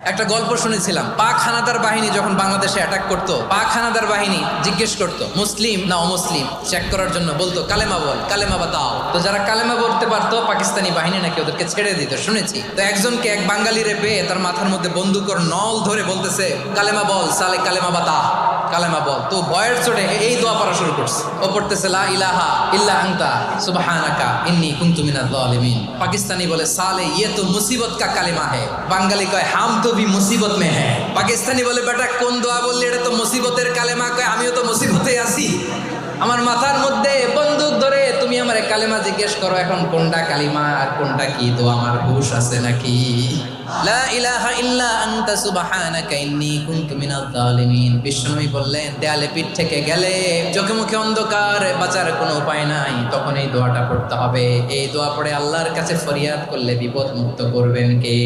একটা গল্প শুনেছিলাম, পাক হানাদার বাহিনী যখন বাংলাদেশে অ্যাটাক করতো, পাক হানাদার বাহিনী জিজ্ঞেস করতো মুসলিম না অমুসলিম চেক করার জন্য, বলতো কালেমা বল, কালেমা বাতাও। তো যারা কালেমা বলতে পারতো পাকিস্তানি বাহিনী নাকি ওদেরকে ছেড়ে দিত, শুনেছি। তো একজনকে এক বাঙালিরে পেয়ে তার মাথার মধ্যে বন্দুকর নল ধরে বলতেছে কালেমা বল সালে, কালেমা বাতা, কালেমা বল। তো ভয়ের চোটে এই দোয়া পড়া শুরু করছে। ও পড়তেছে লা ইলাহা ইল্লা আনতা সুবহানাকা ইন্নী কুনতু মিনাজ জালিমিন। পাকিস্তানি বলে সালে ইয়ে তো মুসিবত কা কালেমা হে। বাঙালি কয় হাম তো ভি মুসিবত মে হ্যাঁ। পাকিস্তানি বলে বেটা কোন দোয়া বললি, এটা তো মুসিবতের কালেমা। কয় আমিও তো মুসিবতে আছি, আমার মাথার মধ্যে বন্দুক ধরে তুমি আমার কালেমা জিজ্ঞেস করো, এখন কোনটা কালিমা আর কোনটা কি, তো আমার হুশ আছে নাকি? লা ইলাহা ইল্লা আনতা সুবহানাকা ইন্নী কুনতু মিনাজ জালিমিন। বিষ্ণুই বললেন দেয়ালে পিঠ থেকে গেলে, চোখে মুখে অন্ধকার, বাঁচার কোনো উপায় নাই, তখন এই দোয়াটা পড়তে হবে। এই দোয়া পড়ে আল্লাহর কাছে ফরিয়াদ করলে বিপদ মুক্ত করবেন কে?